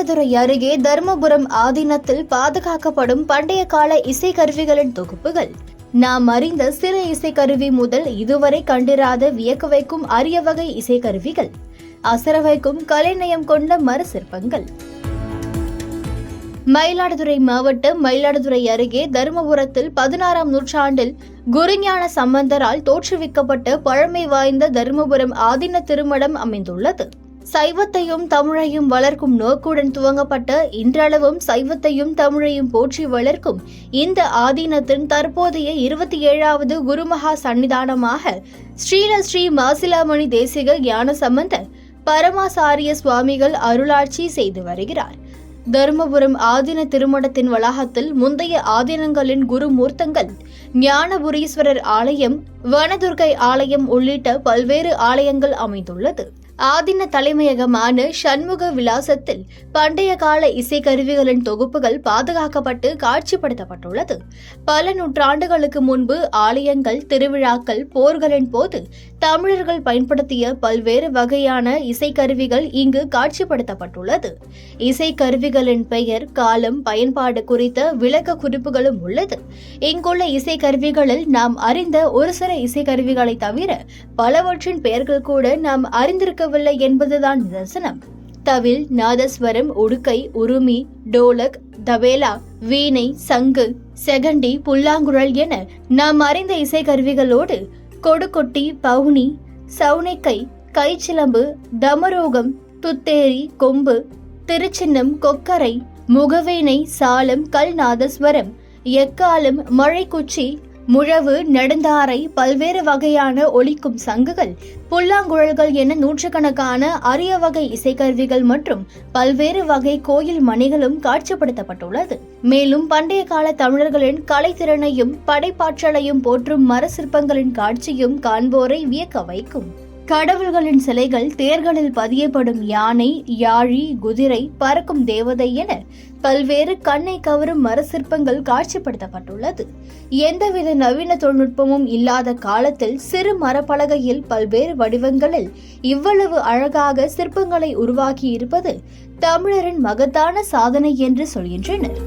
மயிலாடுதுறை அருகே தர்மபுரம் ஆதீனத்தில் பாதுகாக்கப்படும் பண்டைய கால இசைக்கருவிகளின் தொகுப்புகள். நாம் அறிந்த சில இசைக்கருவி முதல் இதுவரை கண்டிராத வியக்க வைக்கும் அரிய வகை இசைக்கருவிகள், அசர வைக்கும் கலைநயம் கொண்ட மர சிற்பங்கள். மயிலாடுதுறை மாவட்டம் மயிலாடுதுறை அருகே தர்மபுரத்தில் 16ஆம் நூற்றாண்டில் குருஞான சம்பந்தரால் தோற்றுவிக்கப்பட்ட பழமை வாய்ந்த தர்மபுரம் ஆதீன திருமடம் அமைந்துள்ளது. சைவத்தையும் தமிழையும் வளர்க்கும் நோக்குடன் துவங்கப்பட்ட இன்றளவும் சைவத்தையும் தமிழையும் போற்றி வளர்க்கும் இந்த ஆதீனத்தின் தற்போதைய 27வது குருமகா சன்னிதானமாக ஸ்ரீ மாசிலாமணி தேசிக ஞான சம்பந்த பரமாசாரிய சுவாமிகள் அருளாட்சி செய்து வருகிறார். தர்மபுரம் ஆதீன திருமடத்தின் வளாகத்தில் முந்தைய ஆதீனங்களின் குருமூர்த்தங்கள், ஞானபுரீஸ்வரர் ஆலயம், வனதுர்கை ஆலயம் உள்ளிட்ட பல்வேறு ஆலயங்கள் அமைந்துள்ளது. ஆதீன தலைமையகமான சண்முக விலாசத்தில் பண்டைய கால இசைக்கருவிகளின் தொகுப்புகள் பாதுகாக்கப்பட்டு காட்சிப்படுத்தப்பட்டுள்ளது. பல நூற்றாண்டுகளுக்கு முன்பு ஆலயங்கள், திருவிழாக்கள், போர்களின் போது தமிழர்கள் பயன்படுத்திய பல்வேறு வகையான இசைக்கருவிகள் இங்கு காட்சிப்படுத்தப்பட்டுள்ளது. இசைக்கருவிகளின் பெயர், காலம், பயன்பாடு குறித்த விளக்க குறிப்புகளும் உள்ளது. இங்குள்ள இசைக்கருவிகளில் நாம் அறிந்த ஒரு சில இசைக்கருவிகளை தவிர பலவற்றின் பெயர்கள் கூட நாம் அறிந்திருக்கவில்லை என்பதுதான் நிதர்சனம். தவில், நாதஸ்வரம், உடுக்கை, உருமி, டோலக், தபேலா, வீணை, சங்கு, செகண்டி, புல்லாங்குழல் என நாம் அறிந்த இசைக்கருவிகளோடு கொடுக்கொட்டி, பவுனி, சவுனைக்கை, கைச்சிலம்பு, தமரோகம், துத்தேரி, கொம்பு, திருச்சின்னம், கொக்கரை, முகவேனை, சாலம், கல் நாதஸ்வரம், எக்காலம், மழைக்குச்சி, முழவு, நெடுந்தாரை, பல்வேறு வகையான ஒலிக்கும் சங்குகள், புல்லாங்குழல்கள் என நூற்றுக்கணக்கான அரிய வகை இசைக்கருவிகள் மற்றும் பல்வேறு வகை கோயில் மணிகளும் காட்சிப்படுத்தப்பட்டுள்ளது. மேலும் பண்டைய கால தமிழர்களின் கலைத்திறனையும் படைப்பாற்றலையும் போற்றும் மர சிற்பங்களின் காட்சியும் காண்போரை வியக்க வைக்கும். கடவுள்களின் சிலைகள், தேர்களில் பதியப்படும் யானை, யாழி, குதிரை, பறக்கும் தேவதை என பல்வேறு கண்ணை கவரும் மர சிற்பங்கள் காட்சிப்படுத்தப்பட்டுள்ளது. எந்தவித நவீன தொழில்நுட்பமும் இல்லாத காலத்தில் சிறு மரப்பலகையில் பல்வேறு வடிவங்களில் இவ்வளவு அழகாக சிற்பங்களை உருவாக்கி இருப்பது தமிழரின் மகத்தான சாதனை என்று சொல்கின்றனர்.